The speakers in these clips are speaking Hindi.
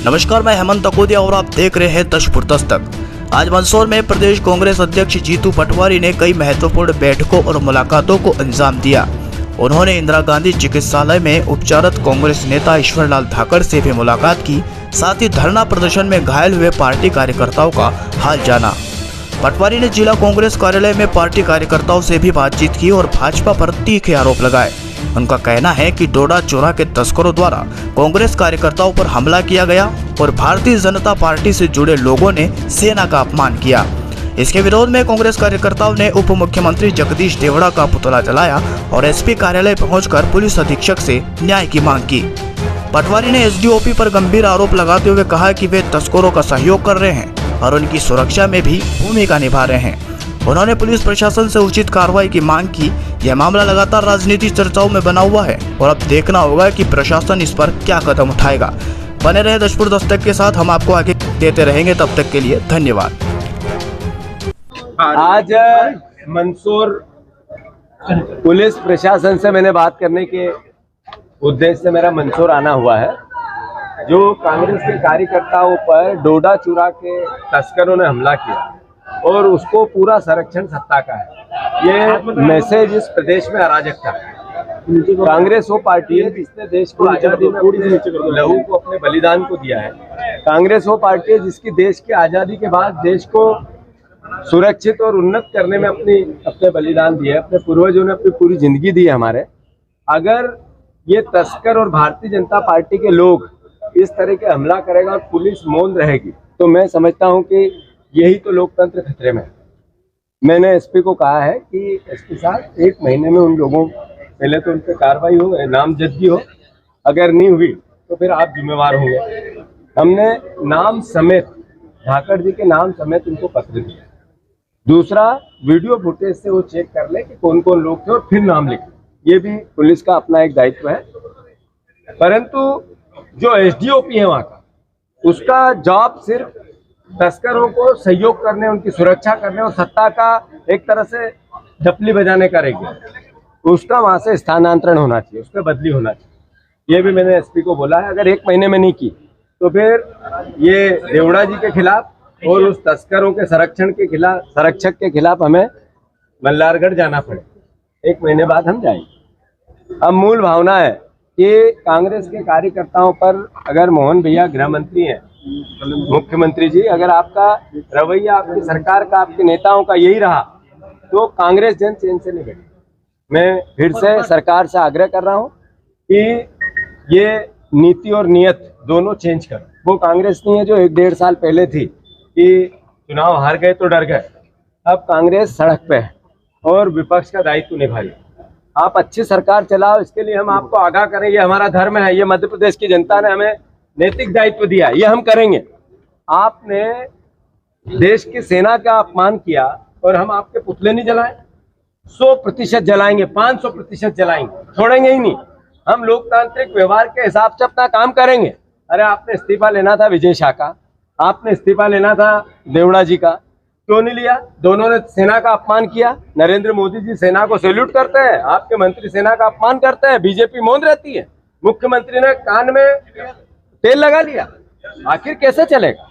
नमस्कार, मैं हेमंत अकोदिया और आप देख रहे हैं दशपुर दस्तक। आज मंदसौर में प्रदेश कांग्रेस अध्यक्ष जीतू पटवारी ने कई महत्वपूर्ण बैठकों और मुलाकातों को अंजाम दिया। उन्होंने इंदिरा गांधी चिकित्सालय में उपचारत कांग्रेस नेता ईश्वरलाल धाकड़ से भी मुलाकात की। साथ ही धरना प्रदर्शन में घायल हुए पार्टी कार्यकर्ताओं का हाल जाना। पटवारी ने जिला कांग्रेस कार्यालय में पार्टी कार्यकर्ताओं से भी बातचीत की और भाजपा पर तीखे आरोप लगाए। उनका कहना है कि डोडा चोरा के तस्करों द्वारा कांग्रेस कार्यकर्ताओं पर हमला किया गया और भारतीय जनता पार्टी से जुड़े लोगों ने सेना का अपमान किया। इसके विरोध में कांग्रेस कार्यकर्ताओं ने उप मुख्यमंत्री जगदीश देवड़ा का पुतला जलाया और एसपी कार्यालय पहुंचकर पुलिस अधीक्षक से न्याय की मांग की। पटवारी ने एसडीओपी पर गंभीर आरोप लगाते हुए कहा कि वे तस्करों का सहयोग कर रहे हैं और उनकी सुरक्षा में भी भूमिका निभा रहे हैं। उन्होंने पुलिस प्रशासन से उचित कार्रवाई की मांग की। यह मामला लगातार राजनीतिक चर्चाओं में बना हुआ है और अब देखना होगा कि प्रशासन इस पर क्या कदम उठाएगा। बने रहे दशपुर दस्तक के साथ, हम आपको आगे देते रहेंगे। तब तक के लिए धन्यवाद। आज मंदसौर पुलिस प्रशासन से मैंने बात करने के उद्देश्य से मेरा मंदसौर आना हुआ है। जो कांग्रेस के कार्यकर्ताओं पर डोडा चूरा के तस्करों ने हमला किया और उसको पूरा संरक्षण सत्ता का है। ये मैसेज इस प्रदेश में अराजकता है। कांग्रेस वो पार्टी है जिसने देश को आजादी में लहू को अपने बलिदान को दिया है। कांग्रेस वो पार्टी है जिसकी देश की आजादी के बाद देश को सुरक्षित और उन्नत करने में अपने बलिदान दिए। अपने पूर्वजों ने अपनी पूरी जिंदगी दी है हमारे। अगर ये तस्कर और भारतीय जनता पार्टी के लोग इस तरह के हमला करेगा और पुलिस मौन रहेगी तो मैं समझता हूं कि यही तो लोकतंत्र खतरे में है। मैंने एसपी को कहा है कि एसपी साहब 1 महीने में उन लोगों पहले तो उन पर कार्रवाई हो, नामजदगी हो, अगर नहीं हुई तो फिर आप जिम्मेवार होंगे। हमने नाम समेत धाकड़ जी के नाम समेत उनको पत्र दिया। दूसरा, वीडियो फुटेज से वो चेक कर ले कि कौन कौन लोग थे और फिर नाम लिखे। ये भी पुलिस का अपना एक दायित्व है। परंतु जो एसडीओपी है वहाँ का, उसका जॉब सिर्फ तस्करों को सहयोग करने, उनकी सुरक्षा करने और सत्ता का एक तरह से डपली बजाने का रहेगा। उसका वहाँ से स्थानांतरण होना चाहिए, उसका बदली होना चाहिए। ये भी मैंने एसपी को बोला है। अगर 1 महीने में नहीं की तो फिर ये देवड़ा जी के खिलाफ और उस तस्करों के संरक्षक के खिलाफ हमें मल्हारगढ़ जाना पड़े। 1 महीने बाद हम जाएंगे। अब मूल भावना है कि कांग्रेस के कार्यकर्ताओं पर अगर मोहन भैया गृह मंत्री हैं, मुख्यमंत्री जी, अगर आपका रवैया, आपकी सरकार का, आपके नेताओं का यही रहा तो कांग्रेस जन चैन से नहीं बैठी। मैं फिर से सरकार से आग्रह कर रहा हूं कि ये नीति और नियत दोनों चेंज करो। वो कांग्रेस नहीं है जो 1-1.5 साल पहले थी कि चुनाव हार गए तो डर गए। अब कांग्रेस सड़क पे है और विपक्ष का दायित्व निभाई। आप अच्छी सरकार चलाओ, इसके लिए हम आपको आगाह करें। ये हमारा धर्म है, ये मध्य प्रदेश की जनता ने हमें नैतिक दायित्व दिया, ये हम करेंगे। आपने देश की सेना का अपमान किया और हम आपके पुतले नहीं जलाए। 100% जलाएंगे, 500% जलाएंगे, छोड़ेंगे ही नहीं। हम लोकतांत्रिक व्यवहार के हिसाब से अपना काम करेंगे। अरे आपने इस्तीफा लेना था विजय शाह का, आपने इस्तीफा लेना था देवड़ा जी का, क्यों नहीं लिया? दोनों ने सेना का अपमान किया। नरेंद्र मोदी जी सेना को सैल्यूट करते हैं, आपके मंत्री सेना का अपमान करते हैं, बीजेपी मौन रहती है। मुख्यमंत्री ने कान में तेल लगा लिया। आखिर कैसे चलेगा?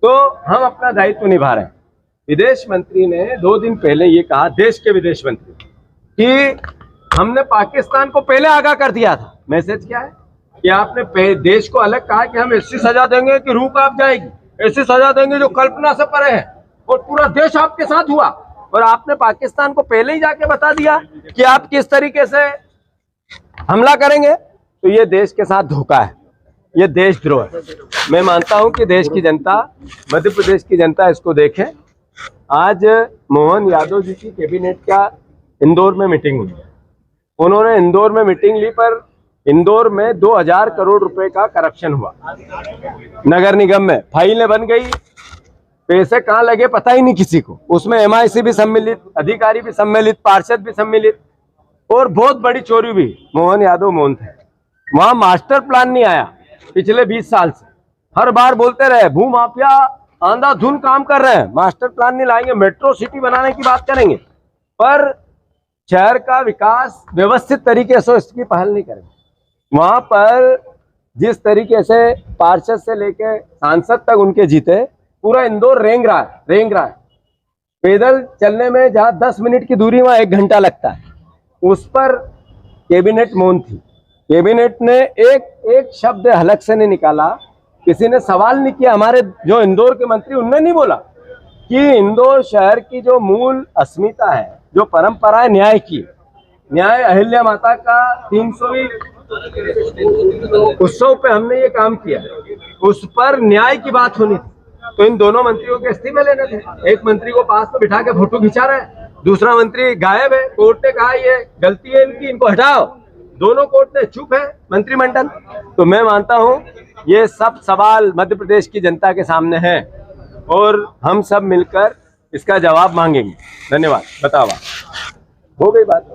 तो हम अपना दायित्व निभा रहे हैं। विदेश मंत्री ने 2 दिन पहले ये कहा, देश के विदेश मंत्री, कि हमने पाकिस्तान को पहले आगाह कर दिया था। मैसेज क्या है कि आपने देश को अलग कहा कि हम ऐसी सजा देंगे कि रूह कांप जाएगी, ऐसी सजा देंगे जो कल्पना से परे है, और पूरा देश आपके साथ हुआ। और आपने पाकिस्तान को पहले ही जाके बता दिया कि आप किस तरीके से हमला करेंगे। तो ये देश के साथ धोखा है, ये देशद्रोह है। मैं मानता हूं कि देश की जनता, मध्य प्रदेश की जनता इसको देखे। आज मोहन यादव जी की कैबिनेट का इंदौर में मीटिंग हुई है। उन्होंने इंदौर में मीटिंग ली, पर इंदौर में 2000 करोड़ रुपए का करप्शन हुआ नगर निगम में। फाइलें बन गई, पैसे कहाँ लगे पता ही नहीं किसी को। उसमें MIC भी सम्मिलित, अधिकारी भी सम्मिलित, पार्षद भी सम्मिलित, और बहुत बड़ी चोरी भी। मोहन यादव मौन थे। वहां मास्टर प्लान नहीं आया पिछले 20 साल से। हर बार बोलते रहे भू माफिया अंधाधुन काम कर रहे हैं, मास्टर प्लान नहीं लाएंगे, मेट्रो सिटी बनाने की बात करेंगे, पर शहर का विकास व्यवस्थित तरीके से इसकी पहल नहीं करेंगे। वहां पर जिस तरीके से पार्षद से लेके सांसद तक उनके जीते, पूरा इंदौर रेंग रहा है। पैदल चलने में जहाँ 10 मिनट की दूरी वहाँ 1 घंटा लगता है। उस पर कैबिनेट मौन थी। कैबिनेट ने एक शब्द हलक से नहीं निकाला, किसी ने सवाल नहीं किया। हमारे जो इंदौर के मंत्री उनने नहीं बोला कि इंदौर शहर की जो मूल अस्मिता है, जो परंपरा है न्याय की, न्याय अहिल्या माता का 300वीं उत्सव पे हमने ये काम किया, उस पर न्याय की बात होनी थी। तो इन दोनों मंत्रियों के इस्तीफे लेने थे। एक मंत्री को पास में बिठा के फोटो खिंचा रहा है, दूसरा मंत्री गायब है। कोर्ट ने कहा ये गलती है इनकी, इनको हटाओ। दोनों कोर्ट ने चुप है मंत्रिमंडल। तो मैं मानता हूं ये सब सवाल मध्य प्रदेश की जनता के सामने है और हम सब मिलकर इसका जवाब मांगेंगे। धन्यवाद। बताओ, हो गई बात।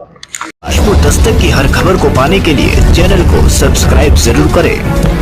राजपूत दस्तक की हर खबर को पाने के लिए चैनल को सब्सक्राइब जरूर करें।